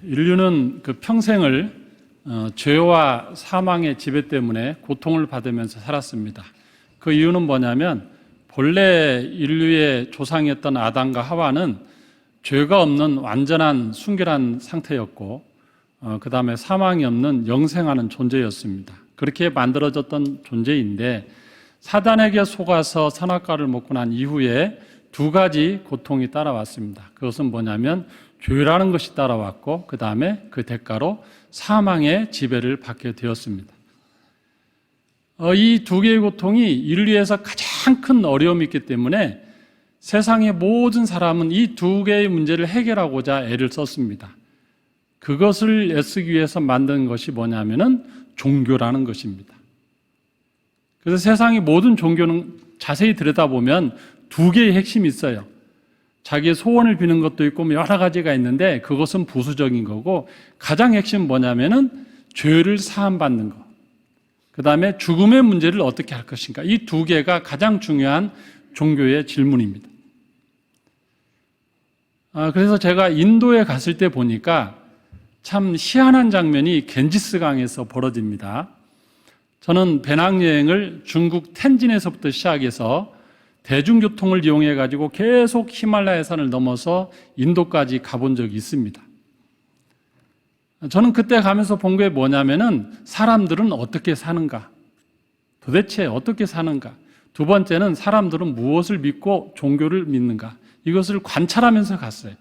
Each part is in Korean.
인류는 그 평생을 죄와 사망의 지배 때문에 고통을 받으면서 살았습니다. 그 이유는 뭐냐면 본래 인류의 조상이었던 아담과 하와는 죄가 없는 완전한 순결한 상태였고 그 다음에 사망이 없는 영생하는 존재였습니다. 그렇게 만들어졌던 존재인데 사단에게 속아서 선악과를 먹고 난 이후에 두 가지 고통이 따라왔습니다. 그것은 뭐냐면 죄라는 것이 따라왔고 그 다음에 그 대가로 사망의 지배를 받게 되었습니다. 이 두 개의 고통이 인류에서 가장 큰 어려움이 있기 때문에 세상의 모든 사람은 이 두 개의 문제를 해결하고자 애를 썼습니다. 그것을 애쓰기 위해서 만든 것이 뭐냐면은 종교라는 것입니다. 그래서 세상의 모든 종교는 자세히 들여다보면 두 개의 핵심이 있어요. 자기의 소원을 비는 것도 있고 여러 가지가 있는데 그것은 부수적인 거고 가장 핵심은 뭐냐면은 죄를 사함받는 것. 그 다음에 죽음의 문제를 어떻게 할 것인가. 이 두 개가 가장 중요한 종교의 질문입니다. 그래서 제가 인도에 갔을 때 보니까 참 희한한 장면이 겐지스강에서 벌어집니다. 저는 배낭여행을 중국 텐진에서부터 시작해서 대중교통을 이용해 가지고 계속 히말라야 산을 넘어서 인도까지 가본 적이 있습니다. 저는 그때 가면서 본 게 뭐냐면은 사람들은 어떻게 사는가, 도대체 어떻게 사는가. 두 번째는 사람들은 무엇을 믿고 종교를 믿는가, 이것을 관찰하면서 갔어요.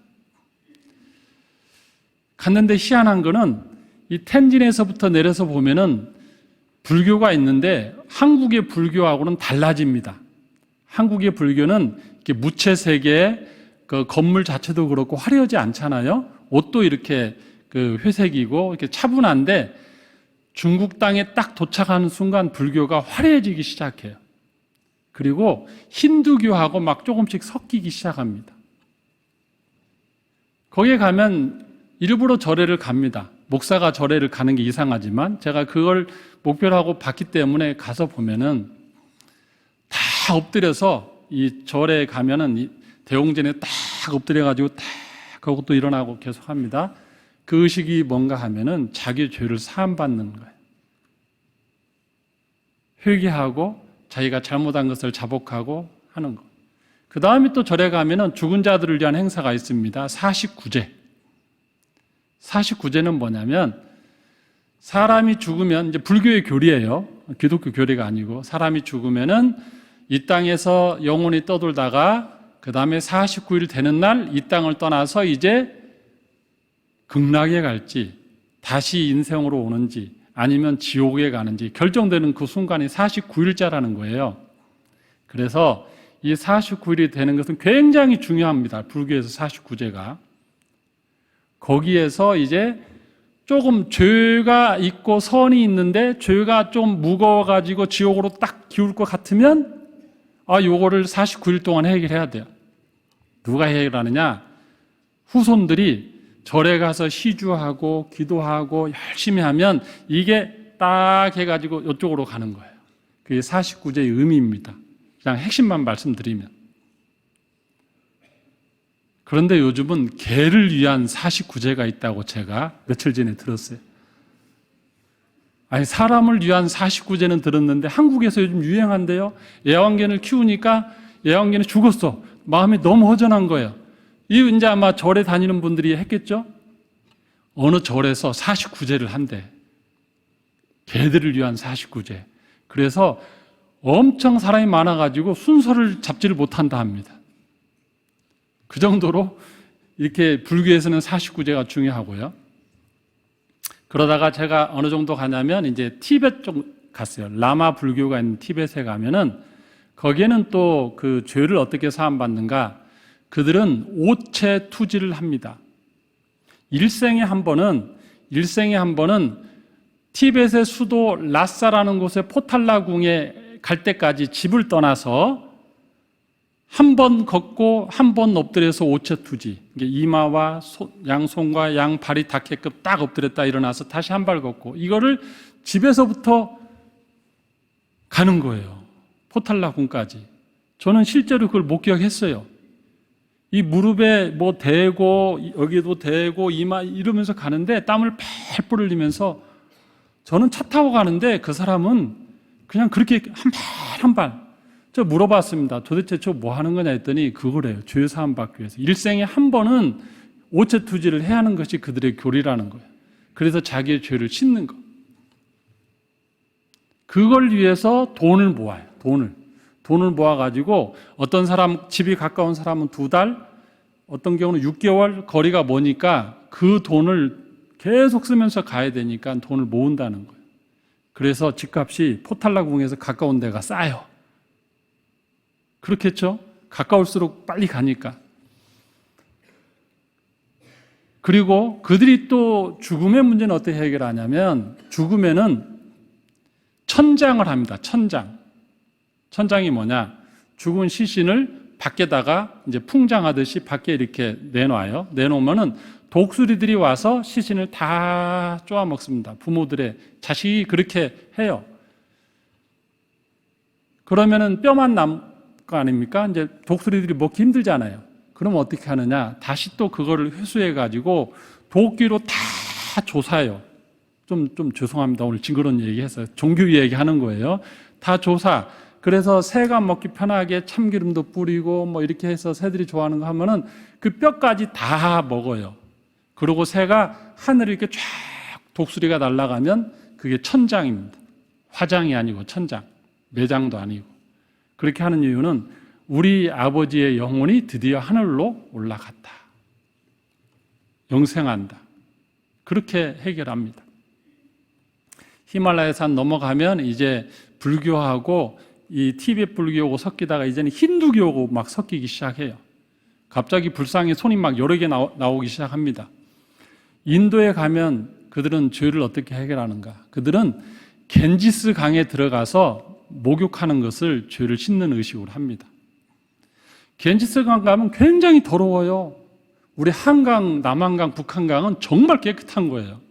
갔는데 희한한 거는 이 텐진에서부터 내려서 보면은 불교가 있는데 한국의 불교하고는 달라집니다. 한국의 불교는 이렇게 무채색의 그 건물 자체도 그렇고 화려하지 않잖아요. 옷도 이렇게 그 회색이고 이렇게 차분한데 중국 땅에 딱 도착하는 순간 불교가 화려해지기 시작해요. 그리고 힌두교하고 막 조금씩 섞이기 시작합니다. 거기에 가면 일부러 절에를 갑니다. 목사가 절에를 가는 게 이상하지만 제가 그걸 목표로 하고 봤기 때문에 가서 보면은 다 엎드려서 이 절에 가면은 이 대웅전에 딱 엎드려가지고 딱 그것도 일어나고 계속 합니다. 그 의식이 뭔가 하면은 자기 죄를 사함받는 거예요. 회개하고 자기가 잘못한 것을 자복하고 하는 거. 그 다음에 또 절에 가면은 죽은 자들을 위한 행사가 있습니다. 49제. 49제는 뭐냐면 사람이 죽으면 이제 불교의 교리예요. 기독교 교리가 아니고 사람이 죽으면은 이 땅에서 영혼이 떠돌다가 그 다음에 49일 되는 날 이 땅을 떠나서 이제 극락에 갈지 다시 인생으로 오는지 아니면 지옥에 가는지 결정되는 그 순간이 49일자라는 거예요. 그래서 이 49일이 되는 것은 굉장히 중요합니다. 불교에서 49제가. 거기에서 이제 조금 죄가 있고 선이 있는데 죄가 좀 무거워가지고 지옥으로 딱 기울 것 같으면 요거를 49일 동안 해결해야 돼요. 누가 해결하느냐? 후손들이 절에 가서 시주하고 기도하고 열심히 하면 이게 딱 해가지고 이쪽으로 가는 거예요. 그게 49제의 의미입니다. 그냥 핵심만 말씀드리면. 그런데 요즘은 개를 위한 49제가 있다고 제가 며칠 전에 들었어요. 아니, 사람을 위한 49제는 들었는데 한국에서 요즘 유행한데요. 애완견을 키우니까 애완견이 죽었어. 마음이 너무 허전한 거예요. 이 이제 아마 절에 다니는 분들이 했겠죠? 어느 절에서 49제를 한대. 개들을 위한 49제. 그래서 엄청 사람이 많아가지고 순서를 잡지를 못한다 합니다. 그 정도로 이렇게 불교에서는 49제가 중요하고요. 그러다가 제가 어느 정도 가냐면 이제 티베트 쪽 갔어요. 라마 불교가 있는 티베트에 가면은 거기에는 또 그 죄를 어떻게 사함받는가? 그들은 5채 투지를 합니다. 일생에 한 번은 티벳의 수도 라사라는 곳에 포탈라궁에 갈 때까지 집을 떠나서 한 번 걷고 한 번 엎드려서 5채 투지. 이마와 양손과 양발이 닿게끔 딱 엎드렸다 일어나서 다시 한 발 걷고 이거를 집에서부터 가는 거예요. 포탈라궁까지. 저는 실제로 그걸 목격했어요. 이 무릎에 뭐 대고 여기도 대고 이마 이러면서 가는데 땀을 펄펄 흘리면서 저는 차 타고 가는데 그 사람은 그냥 그렇게 한 발 한 발. 저 물어봤습니다. 도대체 저 뭐 하는 거냐 했더니 그거래요. 죄 사함 받기 위해서. 일생에 한 번은 오체투지를 해야 하는 것이 그들의 교리라는 거예요. 그래서 자기의 죄를 씻는 거. 그걸 위해서 돈을 모아요. 돈을 모아가지고 어떤 사람, 집이 가까운 사람은 2달, 어떤 경우는 6개월, 거리가 머니까 그 돈을 계속 쓰면서 가야 되니까 돈을 모은다는 거예요. 그래서 집값이 포탈라궁에서 가까운 데가 싸요. 그렇겠죠? 가까울수록 빨리 가니까. 그리고 그들이 또 죽음의 문제는 어떻게 해결하냐면 죽음에는 천장을 합니다. 천장이 뭐냐? 죽은 시신을 밖에다가 이제 풍장하듯이 밖에 이렇게 내놔요. 내놓으면은 독수리들이 와서 시신을 다 쪼아 먹습니다. 부모들의 자식이 그렇게 해요. 그러면은 뼈만 남을 거 아닙니까? 이제 독수리들이 먹기 힘들잖아요. 그럼 어떻게 하느냐? 다시 또 그거를 회수해 가지고 도끼로 다 조사해요. 좀 죄송합니다. 오늘 징그러운 얘기해서 종교 얘기하는 거예요. 다 조사. 그래서 새가 먹기 편하게 참기름도 뿌리고 뭐 이렇게 해서 새들이 좋아하는 거 하면은 그 뼈까지 다 먹어요. 그리고 새가 하늘을 이렇게 쫙 독수리가 날아가면 그게 천장입니다. 화장이 아니고 천장. 매장도 아니고. 그렇게 하는 이유는 우리 아버지의 영혼이 드디어 하늘로 올라갔다. 영생한다. 그렇게 해결합니다. 히말라야 산 넘어가면 이제 불교하고 이 티베트 불교하고 섞이다가 이제는 힌두교하고 막 섞이기 시작해요. 갑자기 불상에 손이 막 여러 개 나오기 시작합니다. 인도에 가면 그들은 죄를 어떻게 해결하는가? 그들은 겐지스 강에 들어가서 목욕하는 것을 죄를 씻는 의식으로 합니다. 겐지스 강 가면 굉장히 더러워요. 우리 한강, 남한강, 북한강은 정말 깨끗한 거예요.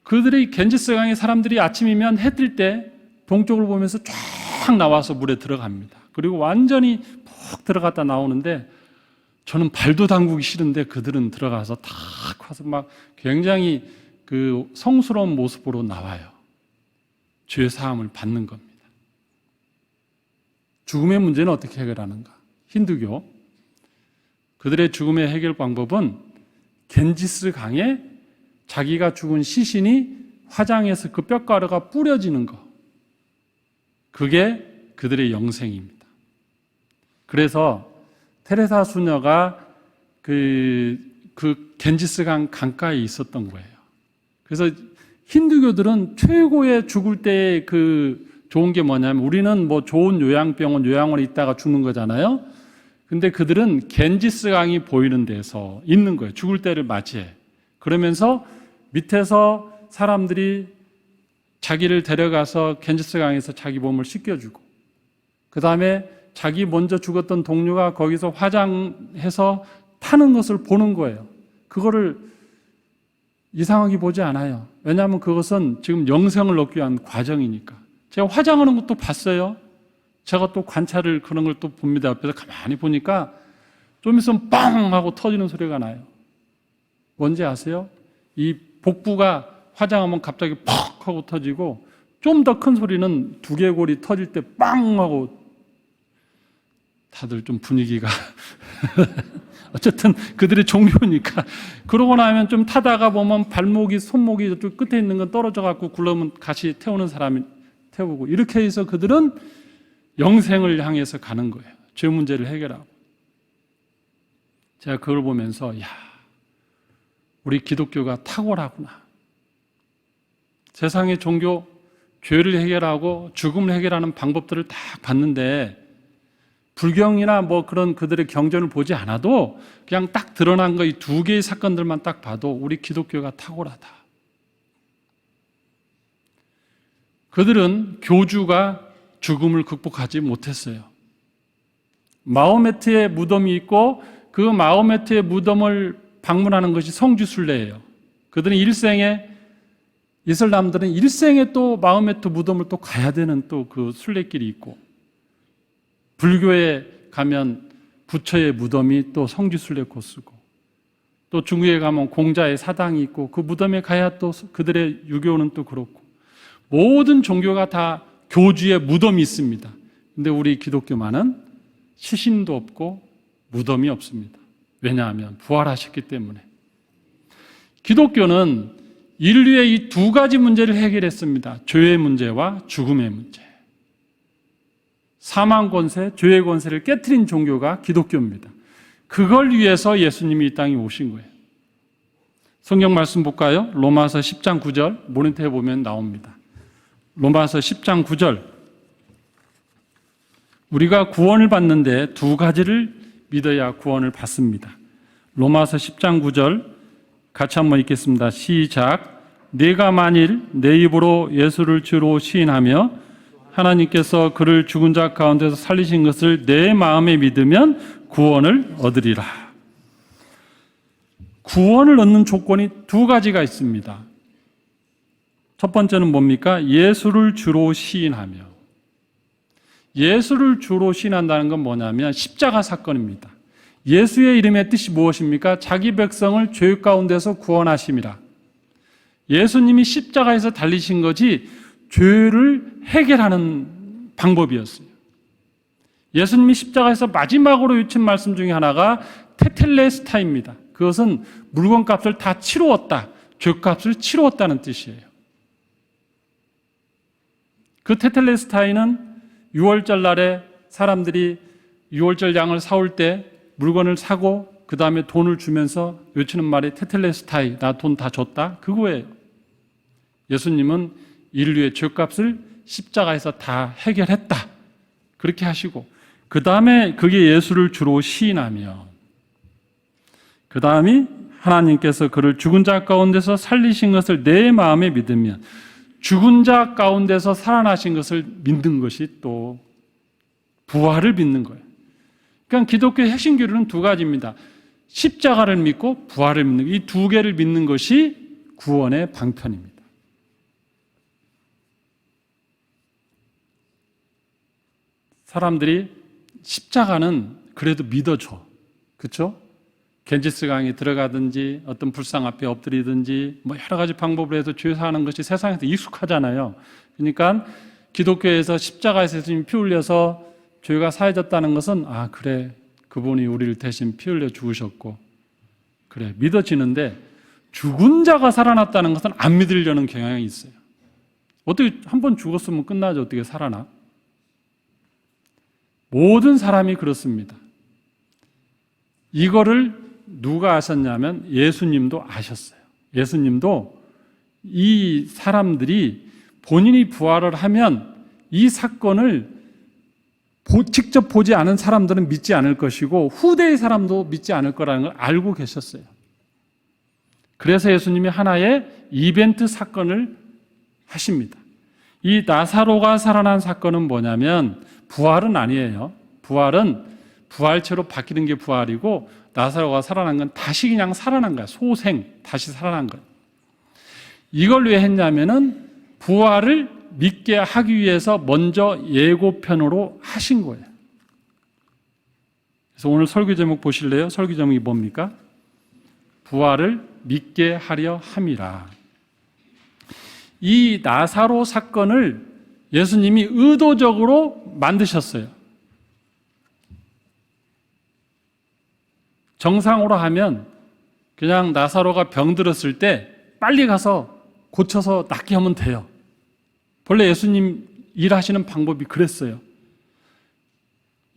그들이 겐지스 강에 사람들이 아침이면 해 뜰 때 동쪽을 보면서 쫙 나와서 물에 들어갑니다. 그리고 완전히 푹 들어갔다 나오는데 저는 발도 담그기 싫은데 그들은 들어가서 탁 와서 막 굉장히 그 성스러운 모습으로 나와요. 죄 사함을 받는 겁니다. 죽음의 문제는 어떻게 해결하는가? 힌두교. 그들의 죽음의 해결 방법은 겐지스 강에 자기가 죽은 시신이 화장해서 그 뼈가루가 뿌려지는 거. 그게 그들의 영생입니다. 그래서 테레사 수녀가 그 겐지스 강 강가에 있었던 거예요. 그래서 힌두교들은 최고의 죽을 때 그 좋은 게 뭐냐면 우리는 뭐 좋은 요양병원, 요양원에 있다가 죽는 거잖아요. 근데 그들은 겐지스 강이 보이는 데서 있는 거예요. 죽을 때를 맞이해. 그러면서 밑에서 사람들이 자기를 데려가서 겐지스 강에서 자기 몸을 씻겨주고 그 다음에 자기 먼저 죽었던 동료가 거기서 화장해서 타는 것을 보는 거예요. 그거를 이상하게 보지 않아요. 왜냐하면 그것은 지금 영생을 얻기 위한 과정이니까. 제가 화장하는 것도 봤어요. 제가 또 관찰을 그런 걸 또 봅니다. 옆에서 가만히 보니까 좀 있으면 빵 하고 터지는 소리가 나요. 뭔지 아세요? 이 복부가 화장하면 갑자기 퍽 하고 터지고 좀 더 큰 소리는 두개골이 터질 때 빵 하고 다들 좀 분위기가 어쨌든 그들의 종교니까 그러고 나면 좀 타다가 보면 발목이 손목이 저쪽 끝에 있는 건 떨어져 갖고 굴러면 같이 태우는 사람이 태우고 이렇게 해서 그들은 영생을 향해서 가는 거예요. 죄 문제를 해결하고. 제가 그걸 보면서 야, 우리 기독교가 탁월하구나. 세상의 종교 죄를 해결하고 죽음을 해결하는 방법들을 다 봤는데 불경이나 뭐 그런 그들의 경전을 보지 않아도 그냥 딱 드러난 거 이 2개의 사건들만 딱 봐도 우리 기독교가 탁월하다. 그들은 교주가 죽음을 극복하지 못했어요. 마호메트의 무덤이 있고 그 마호메트의 무덤을 방문하는 것이 성지순례예요. 그들은 일생에 이슬람들은 일생에 또 마호메트 무덤을 또 가야 되는 또 그 순례길이 있고 불교에 가면 부처의 무덤이 또 성지순례 코스고, 또 중국에 가면 공자의 사당이 있고, 그 무덤에 가야 또 그들의 유교는 또 그렇고, 모든 종교가 다 교주의 무덤이 있습니다. 근데 우리 기독교만은 시신도 없고 무덤이 없습니다. 왜냐하면 부활하셨기 때문에. 기독교는 인류의 이 두 가지 문제를 해결했습니다. 죄의 문제와 죽음의 문제. 사망 권세, 죄의 권세를 깨트린 종교가 기독교입니다. 그걸 위해서 예수님이 이 땅에 오신 거예요. 성경 말씀 볼까요? 로마서 10장 9절 모니터에 보면 나옵니다. 로마서 10장 9절. 우리가 구원을 받는데 두 가지를 믿어야 구원을 받습니다. 로마서 10장 9절 같이 한번 읽겠습니다. 시작. 네가 만일 내 입으로 예수를 주로 시인하며 하나님께서 그를 죽은 자 가운데서 살리신 것을 내 마음에 믿으면 구원을 얻으리라. 구원을 얻는 조건이 두 가지가 있습니다. 첫 번째는 뭡니까? 예수를 주로 시인하며. 예수를 주로 시인한다는 건 뭐냐면 십자가 사건입니다. 예수의 이름의 뜻이 무엇입니까? 자기 백성을 죄 가운데서 구원하심이라. 예수님이 십자가에서 달리신 것이 죄를 해결하는 방법이었어요. 예수님이 십자가에서 마지막으로 외친 말씀 중에 하나가 테텔레스타입니다. 그것은 물건값을 다 치루었다, 죄값을 치루었다는 뜻이에요. 그 테텔레스타이는 6월절 날에 사람들이 6월절 양을 사올 때 물건을 사고 그 다음에 돈을 주면서 외치는 말이 테텔레스타이, 나 돈 다 줬다, 그거예요. 예수님은 인류의 죄값을 십자가에서 다 해결했다, 그렇게 하시고, 그 다음에 그게 예수를 주로 시인하며, 그 다음이 하나님께서 그를 죽은 자 가운데서 살리신 것을 내 마음에 믿으면, 죽은 자 가운데서 살아나신 것을 믿는 것이 또 부활을 믿는 거예요. 그러니까 기독교의 핵심 교리는 두 가지입니다. 십자가를 믿고 부활을 믿는, 이 두 개를 믿는 것이 구원의 방편입니다. 사람들이 십자가는 그래도 믿어줘. 그렇죠? 겐지스 강에 들어가든지 어떤 불상 앞에 엎드리든지 뭐 여러 가지 방법으로 해서 죄 사하는 것이 세상에서 익숙하잖아요. 그러니까 기독교에서 십자가에서 예수님이 피 흘려서 죄가 사해졌다는 것은, 아 그래, 그분이 우리를 대신 피 흘려 죽으셨고, 그래 믿어지는데, 죽은 자가 살아났다는 것은 안 믿으려는 경향이 있어요. 어떻게 한 번 죽었으면 끝나죠. 어떻게 살아나? 모든 사람이 그렇습니다. 이거를 누가 아셨냐면 예수님도 아셨어요. 예수님도 이 사람들이 본인이 부활을 하면 이 사건을 직접 보지 않은 사람들은 믿지 않을 것이고 후대의 사람도 믿지 않을 거라는 걸 알고 계셨어요. 그래서 예수님이 하나의 이벤트 사건을 하십니다. 이 나사로가 살아난 사건은 뭐냐면 부활은 아니에요. 부활은 부활체로 바뀌는 게 부활이고, 나사로가 살아난 건 다시 그냥 살아난 거야. 소생, 다시 살아난 거야. 이걸 왜 했냐면은 부활을 믿게 하기 위해서 먼저 예고편으로 하신 거예요. 그래서 오늘 설교 제목 보실래요? 설교 제목이 뭡니까? 부활을 믿게 하려 함이라. 이 나사로 사건을 예수님이 의도적으로 만드셨어요. 정상으로 하면 그냥 나사로가 병들었을 때 빨리 가서 고쳐서 낫게 하면 돼요. 본래 예수님 일하시는 방법이 그랬어요.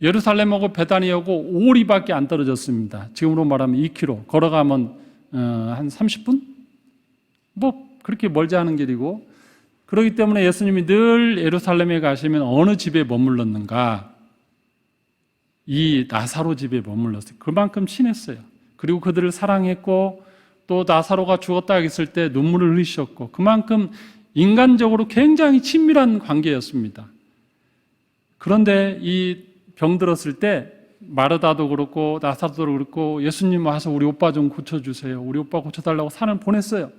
예루살렘하고 베다니하고 5리밖에 안 떨어졌습니다. 지금으로 말하면 2km, 걸어가면 한 30분? 뭐 그렇게 멀지 않은 길이고, 그렇기 때문에 예수님이 늘 예루살렘에 가시면 어느 집에 머물렀는가? 이 나사로 집에 머물렀어요. 그만큼 친했어요. 그리고 그들을 사랑했고, 또 나사로가 죽었다 했을 때 눈물을 흘리셨고, 그만큼 인간적으로 굉장히 친밀한 관계였습니다. 그런데 이 병들었을 때 마르다도 그렇고 나사로도 그렇고 예수님 와서 우리 오빠 좀 고쳐주세요, 우리 오빠 고쳐달라고 산을 보냈어요.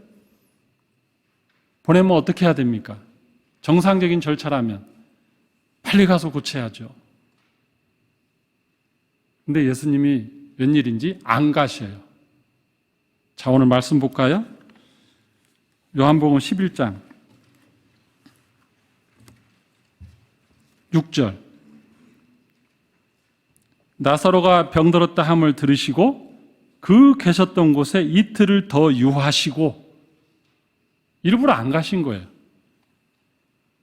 보내면 어떻게 해야 됩니까? 정상적인 절차라면 빨리 가서 고쳐야죠. 근데 예수님이 웬일인지 안 가셔요. 자, 오늘 말씀 볼까요? 요한복음 11장 6절. 나사로가 병들었다 함을 들으시고 그 계셨던 곳에 이틀을 더 유하시고, 일부러 안 가신 거예요.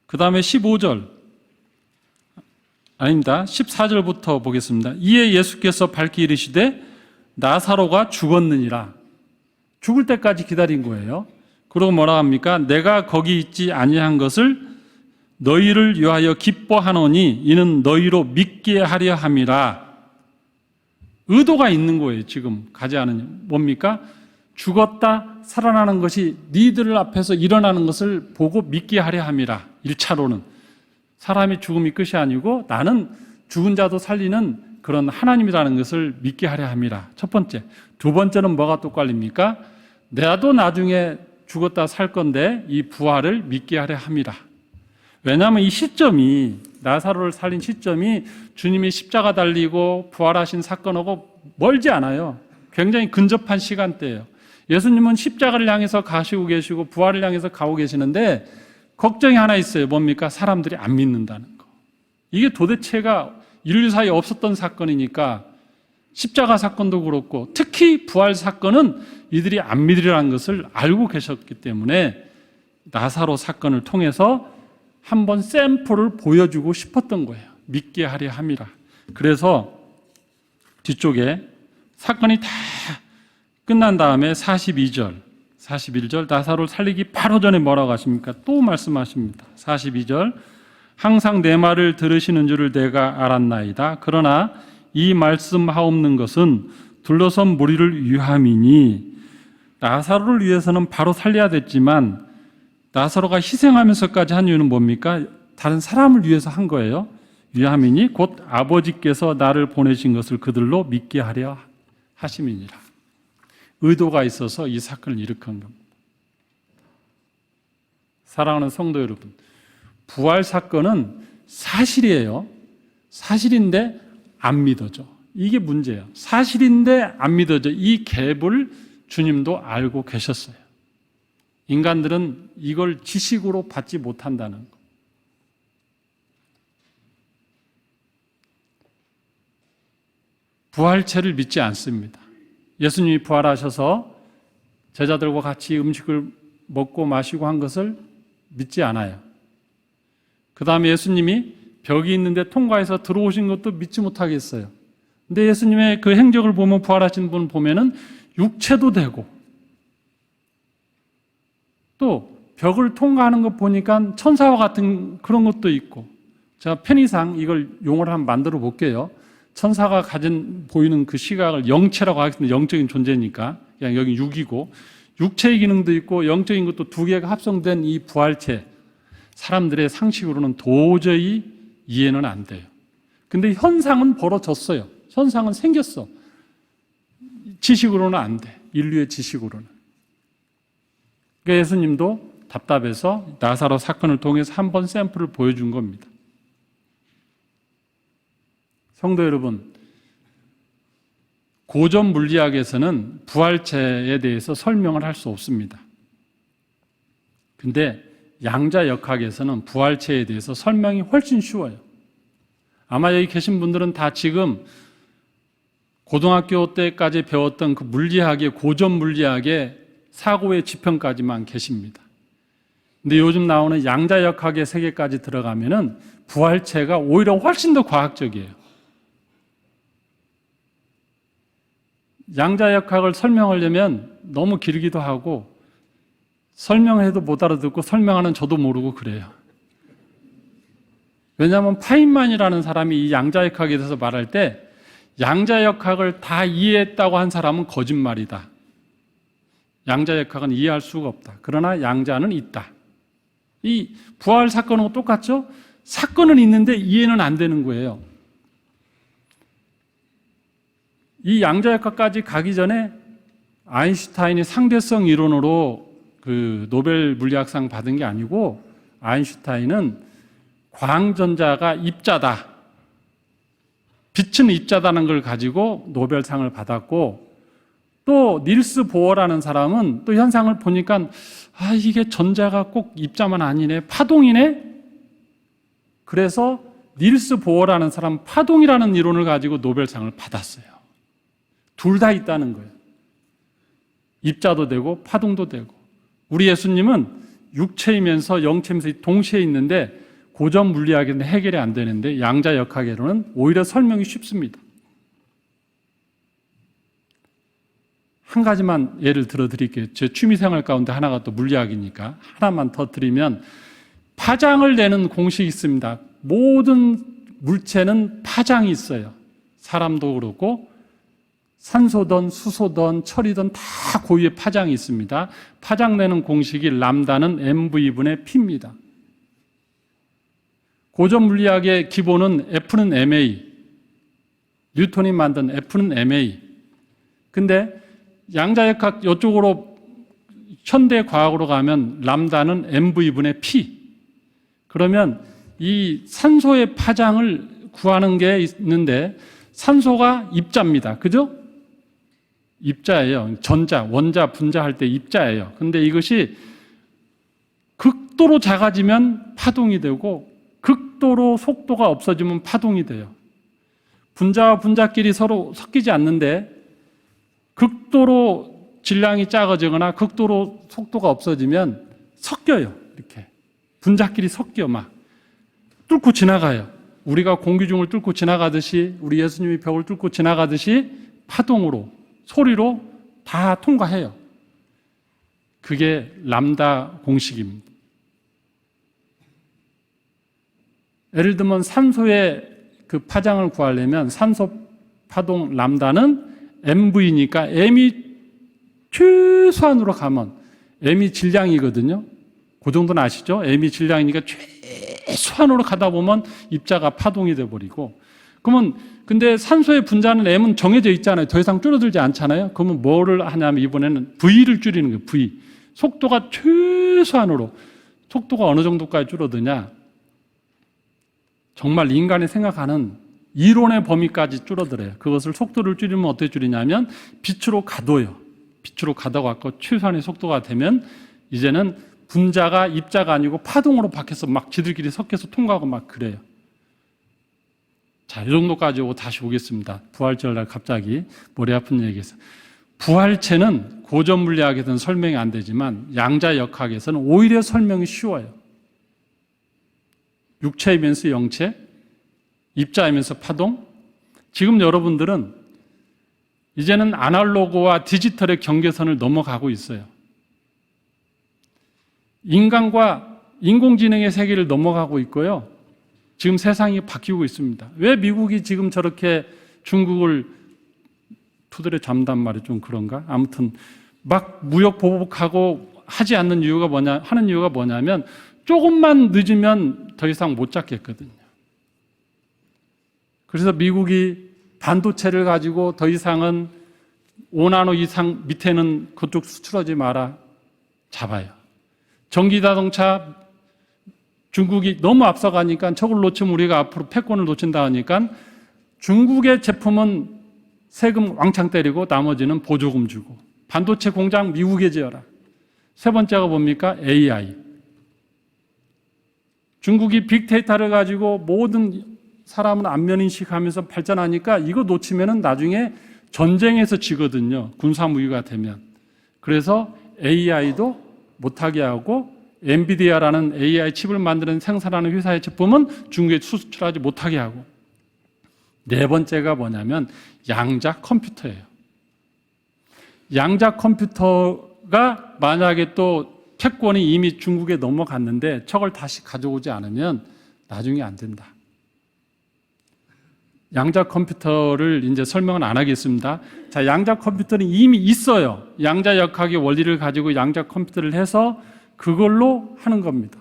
그 다음에 15절, 아닙니다. 14절부터 보겠습니다. 이에 예수께서 밝히 이르시되 나사로가 죽었느니라. 죽을 때까지 기다린 거예요. 그리고 뭐라 합니까? 내가 거기 있지 아니한 것을 너희를 위하여 기뻐하노니 이는 너희로 믿게 하려 함이라. 의도가 있는 거예요. 지금 가지 않은 뭡니까? 죽었다 살아나는 것이 니들 앞에서 일어나는 것을 보고 믿게 하려 함이라. 1차로는 사람이 죽음이 끝이 아니고 나는 죽은 자도 살리는 그런 하나님이라는 것을 믿게 하려 함이라. 첫 번째. 두 번째는 뭐가 또 깔립니까? 나도 나중에 죽었다 살 건데 이 부활을 믿게 하려 함이라. 왜냐하면 이 시점이, 나사로를 살린 시점이 주님이 십자가 달리고 부활하신 사건하고 멀지 않아요. 굉장히 근접한 시간대예요. 예수님은 십자가를 향해서 가시고 계시고 부활을 향해서 가고 계시는데 걱정이 하나 있어요. 뭡니까? 사람들이 안 믿는다는 거. 이게 도대체가 인류 사이에 없었던 사건이니까 십자가 사건도 그렇고 특히 부활 사건은 이들이 안 믿으리라는 것을 알고 계셨기 때문에 나사로 사건을 통해서 한번 샘플을 보여주고 싶었던 거예요. 믿게 하려 함이라. 그래서 뒤쪽에 사건이 다 끝난 다음에 42절 나사로를 살리기 바로 전에 뭐라고 하십니까? 또 말씀하십니다. 42절, 항상 내 말을 들으시는 줄을 내가 알았나이다. 그러나 이 말씀하옵는 것은 둘러선 무리를 위함이니, 나사로를 위해서는 바로 살려야 됐지만 나사로가 희생하면서까지 한 이유는 뭡니까? 다른 사람을 위해서 한 거예요. 위함이니 곧 아버지께서 나를 보내신 것을 그들로 믿게 하려 하심이니라. 의도가 있어서 이 사건을 일으킨 겁니다. 사랑하는 성도 여러분, 부활 사건은 사실이에요. 사실인데 안 믿어져. 이게 문제예요. 사실인데 안 믿어져. 이 갭을 주님도 알고 계셨어요. 인간들은 이걸 지식으로 받지 못한다는 거. 부활체를 믿지 않습니다. 예수님이 부활하셔서 제자들과 같이 음식을 먹고 마시고 한 것을 믿지 않아요. 그 다음에 예수님이 벽이 있는데 통과해서 들어오신 것도 믿지 못하겠어요. 근데 예수님의 그 행적을 보면, 부활하신 분을 보면은 육체도 되고 또 벽을 통과하는 것 보니까 천사와 같은 그런 것도 있고, 제가 편의상 이걸 용어를 한번 만들어 볼게요. 천사가 가진 보이는 그 시각을 영체라고 하겠습니다. 영적인 존재니까. 그냥 여기 육이고, 육체의 기능도 있고 영적인 것도 두 개가 합성된 이 부활체, 사람들의 상식으로는 도저히 이해는 안 돼요. 근데 현상은 벌어졌어요. 현상은 생겼어. 지식으로는 안 돼. 인류의 지식으로는. 그러니까 예수님도 답답해서 나사로 사건을 통해서 한번 샘플을 보여준 겁니다. 성도 여러분, 고전 물리학에서는 부활체에 대해서 설명을 할 수 없습니다. 근데 양자역학에서는 부활체에 대해서 설명이 훨씬 쉬워요. 아마 여기 계신 분들은 다 지금 고등학교 때까지 배웠던 그 물리학의, 고전 물리학의 사고의 지평까지만 계십니다. 근데 요즘 나오는 양자역학의 세계까지 들어가면은 부활체가 오히려 훨씬 더 과학적이에요. 양자역학을 설명하려면 너무 길기도 하고, 설명해도 못 알아듣고 설명하는 저도 모르고 그래요. 왜냐하면 파인만이라는 사람이 이 양자역학에 대해서 말할 때 양자역학을 다 이해했다고 한 사람은 거짓말이다. 양자역학은 이해할 수가 없다. 그러나 양자는 있다. 이 부활 사건하고 똑같죠? 사건은 있는데 이해는 안 되는 거예요. 이 양자역학까지 가기 전에 아인슈타인이 상대성 이론으로 그 노벨 물리학상 받은 게 아니고, 아인슈타인은 광전자가 입자다. 빛은 입자다는 걸 가지고 노벨상을 받았고, 또 닐스 보어라는 사람은 또 현상을 보니까 이게 전자가 꼭 입자만 아니네, 파동이네. 그래서 닐스 보어라는 사람 파동이라는 이론을 가지고 노벨상을 받았어요. 둘 다 있다는 거예요. 입자도 되고 파동도 되고. 우리 예수님은 육체이면서 영체이면서 동시에 있는데 고전 물리학에는 해결이 안 되는데 양자역학에서는 오히려 설명이 쉽습니다. 한 가지만 예를 들어 드릴게요. 제 취미생활 가운데 하나가 또 물리학이니까 하나만 더 드리면, 파장을 내는 공식이 있습니다. 모든 물체는 파장이 있어요. 사람도 그렇고 산소든 수소든 철이든 다 고유의 파장이 있습니다. 파장 내는 공식이 람다는 mv분의 p입니다. 고전 물리학의 기본은 F는 ma, 뉴턴이 만든 F는 ma. 근데 양자역학 이쪽으로 현대 과학으로 가면 람다는 mv분의 p. 그러면 이 산소의 파장을 구하는 게 있는데, 산소가 입자입니다. 그죠? 입자예요. 전자, 원자, 분자 할 때 입자예요. 근데 이것이 극도로 작아지면 파동이 되고 극도로 속도가 없어지면 파동이 돼요. 분자와 분자끼리 서로 섞이지 않는데 극도로 질량이 작아지거나 극도로 속도가 없어지면 섞여요. 이렇게 분자끼리 섞여 막 뚫고 지나가요. 우리가 공기중을 뚫고 지나가듯이, 우리 예수님이 벽을 뚫고 지나가듯이 파동으로, 소리로 다 통과해요. 그게 람다 공식입니다. 예를 들면 산소의 그 파장을 구하려면 산소 파동 람다는 mv니까 m이 최소한으로 가면, m이 질량이거든요. 그 정도는 아시죠? m이 질량이니까 최소한으로 가다 보면 입자가 파동이 돼버리고, 그러면 근데 산소의 분자는 m은 정해져 있잖아요. 더 이상 줄어들지 않잖아요. 그러면 뭐를 하냐면 이번에는 v를 줄이는 거예요. v. 속도가 최소한으로, 속도가 어느 정도까지 줄어드냐, 정말 인간이 생각하는 이론의 범위까지 줄어들어요. 그것을 속도를 줄이면 어떻게 줄이냐면 빛으로 가둬요. 빛으로 가둬갖고 최소한의 속도가 되면 이제는 분자가 입자가 아니고 파동으로 바뀌어서 막 지들끼리 섞여서 통과하고 막 그래요. 자, 이 정도까지 오고 다시 오겠습니다. 부활절날 갑자기 머리 아픈 얘기에서. 부활체는 고전 물리학에서는 설명이 안 되지만 양자역학에서는 오히려 설명이 쉬워요. 육체이면서 영체, 입자이면서 파동. 지금 여러분들은 이제는 아날로그와 디지털의 경계선을 넘어가고 있어요. 인간과 인공지능의 세계를 넘어가고 있고요. 지금 세상이 바뀌고 있습니다. 왜 미국이 지금 저렇게 중국을 두드려 잡단 말이 좀 그런가? 아무튼 막 무역 보복하고 하지 않는 이유가 하는 이유가 뭐냐면 조금만 늦으면 더 이상 못 잡겠거든요. 그래서 미국이 반도체를 가지고 더 이상은 5나노 이상 밑에는 그쪽 수출하지 마라, 잡아요. 전기자동차 중국이 너무 앞서가니까 저걸 놓치면 우리가 앞으로 패권을 놓친다 하니까 중국의 제품은 세금 왕창 때리고 나머지는 보조금 주고, 반도체 공장 미국에 지어라. 세 번째가 뭡니까? AI. 중국이 빅데이터를 가지고 모든 사람을 안면인식하면서 발전하니까 이거 놓치면은 나중에 전쟁에서 지거든요. 군사무기가 되면. 그래서 AI도 못하게 하고, 엔비디아라는 AI 칩을 만드는 생산하는 회사의 제품은 중국에 수출하지 못하게 하고, 네 번째가 뭐냐면 양자 컴퓨터예요. 양자 컴퓨터가 만약에 또 패권이 이미 중국에 넘어갔는데 저걸 다시 가져오지 않으면 나중에 안 된다. 양자 컴퓨터를 이제 설명은 안 하겠습니다. 자, 양자 컴퓨터는 이미 있어요. 양자역학의 원리를 가지고 양자 컴퓨터를 해서 그걸로 하는 겁니다.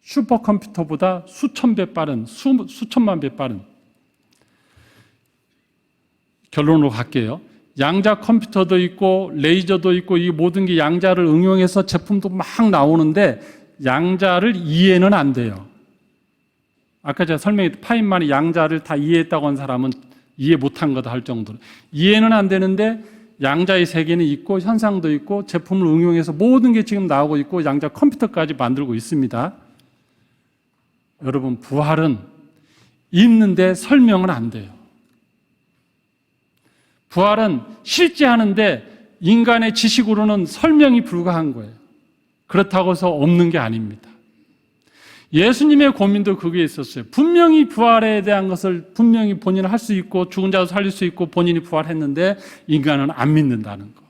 슈퍼컴퓨터보다 수천 배 빠른, 수천만 배 빠른. 결론으로 갈게요. 양자 컴퓨터도 있고 레이저도 있고 이 모든 게 양자를 응용해서 제품도 막 나오는데 양자를 이해는 안 돼요. 아까 제가 설명했던 파인만이 양자를 다 이해했다고 한 사람은 이해 못한 거다 할 정도로. 이해는 안 되는데 양자의 세계는 있고 현상도 있고 제품을 응용해서 모든 게 지금 나오고 있고 양자 컴퓨터까지 만들고 있습니다. 여러분, 부활은 있는데 설명은 안 돼요. 부활은 실제 하는데 인간의 지식으로는 설명이 불가한 거예요. 그렇다고 해서 없는 게 아닙니다. 예수님의 고민도 그게 있었어요. 분명히 부활에 대한 것을 분명히 본인은 할 수 있고 죽은 자도 살릴 수 있고 본인이 부활했는데 인간은 안 믿는다는 거.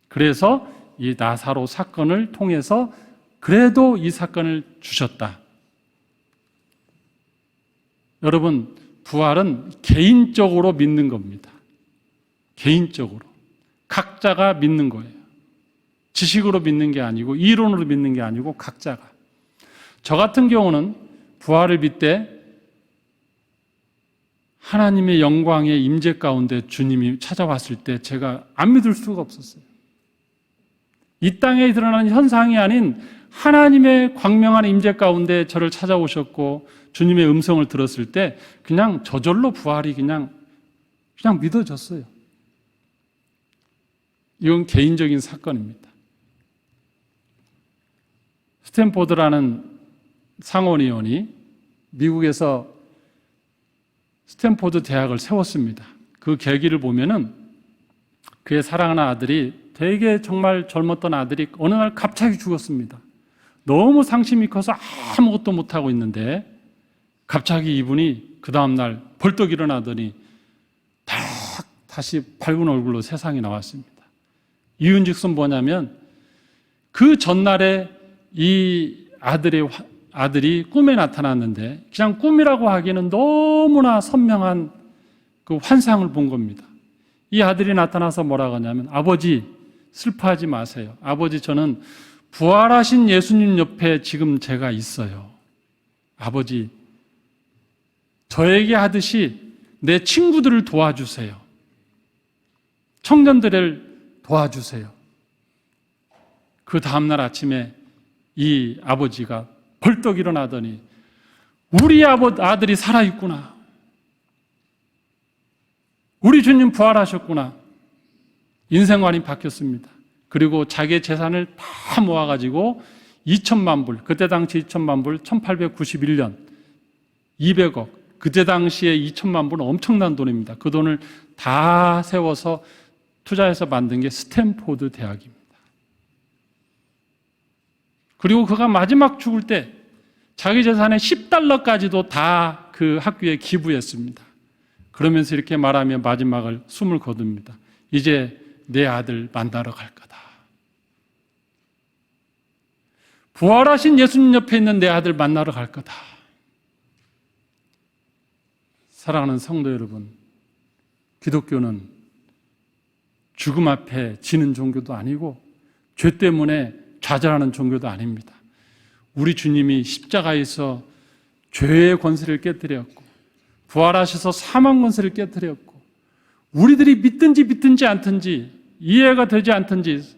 그래서 이 나사로 사건을 통해서 그래도 이 사건을 주셨다. 여러분, 부활은 개인적으로 믿는 겁니다. 개인적으로. 각자가 믿는 거예요. 지식으로 믿는 게 아니고 이론으로 믿는 게 아니고 각자가. 저 같은 경우는 부활을 빗대 하나님의 영광의 임재 가운데 주님이 찾아왔을 때 제가 안 믿을 수가 없었어요. 이 땅에 드러나는 현상이 아닌 하나님의 광명한 임재 가운데 저를 찾아오셨고 주님의 음성을 들었을 때 그냥 저절로 부활이 그냥 믿어졌어요. 이건 개인적인 사건입니다. 스탠포드라는 상원의원이 미국에서 스탠포드 대학을 세웠습니다. 그 계기를 보면은 그의 사랑하는 아들이 되게 정말 젊었던 아들이 어느 날 갑자기 죽었습니다. 너무 상심이 커서 아무것도 못하고 있는데 갑자기 이분이 그 다음날 벌떡 일어나더니 다시 밝은 얼굴로 세상에 나왔습니다. 이유는즉슨 뭐냐면 그 전날에 이 아들이 꿈에 나타났는데 그냥 꿈이라고 하기에는 너무나 선명한 그 환상을 본 겁니다. 이 아들이 나타나서 뭐라고 하냐면 아버지 슬퍼하지 마세요. 아버지 저는 부활하신 예수님 옆에 지금 제가 있어요. 아버지 저에게 하듯이 내 친구들을 도와주세요. 청년들을 도와주세요. 그 다음날 아침에 이 아버지가 벌떡 일어나더니 우리 아들이 살아있구나. 우리 주님 부활하셨구나. 인생관이 바뀌었습니다. 그리고 자기의 재산을 다 모아가지고 2천만 불, 그때 당시 2천만 불, 1891년 200억, 그때 당시에 2천만 불은 엄청난 돈입니다. 그 돈을 다 세워서 투자해서 만든 게 스탠포드 대학입니다. 그리고 그가 마지막 죽을 때 자기 재산의 10달러까지도 다 그 학교에 기부했습니다. 그러면서 이렇게 말하며 마지막을 숨을 거둡니다. 이제 내 아들 만나러 갈 거다. 부활하신 예수님 옆에 있는 내 아들 만나러 갈 거다. 사랑하는 성도 여러분, 기독교는 죽음 앞에 지는 종교도 아니고 죄 때문에 좌절하는 종교도 아닙니다. 우리 주님이 십자가에서 죄의 권세를 깨뜨렸고 부활하셔서 사망 권세를 깨뜨렸고 우리들이 믿든지 않든지 이해가 되지 않든지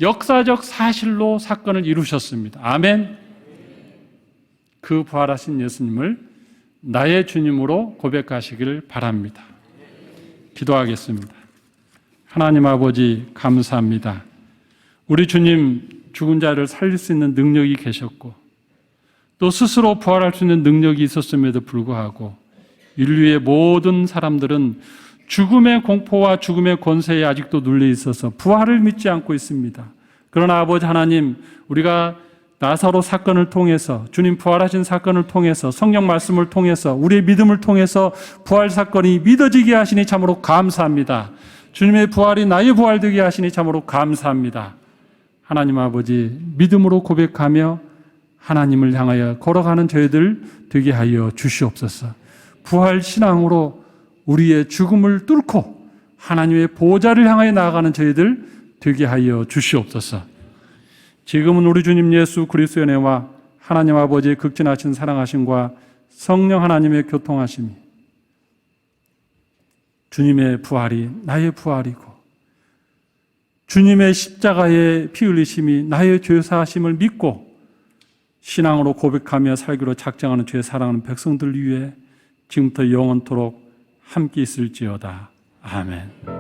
역사적 사실로 사건을 이루셨습니다. 아멘. 그 부활하신 예수님을 나의 주님으로 고백하시길 바랍니다. 기도하겠습니다. 하나님 아버지 감사합니다. 우리 주님 죽은 자를 살릴 수 있는 능력이 계셨고 또 스스로 부활할 수 있는 능력이 있었음에도 불구하고 인류의 모든 사람들은 죽음의 공포와 죽음의 권세에 아직도 눌려 있어서 부활을 믿지 않고 있습니다. 그러나 아버지 하나님, 우리가 나사로 사건을 통해서 주님 부활하신 사건을 통해서 성경 말씀을 통해서 우리의 믿음을 통해서 부활 사건이 믿어지게 하시니 참으로 감사합니다. 주님의 부활이 나의 부활 되게 하시니 참으로 감사합니다. 하나님 아버지, 믿음으로 고백하며 하나님을 향하여 걸어가는 저희들 되게 하여 주시옵소서. 부활 신앙으로 우리의 죽음을 뚫고 하나님의 보좌를 향하여 나아가는 저희들 되게 하여 주시옵소서. 지금은 우리 주님 예수 그리스도의 은혜와 하나님 아버지의 극진하신 사랑하심과 성령 하나님의 교통하심이 주님의 부활이 나의 부활이고 주님의 십자가의 피 흘리심이 나의 죄 사하심을 믿고 신앙으로 고백하며 살기로 작정하는 주의 사랑하는 백성들 위해 지금부터 영원토록 함께 있을지어다. 아멘.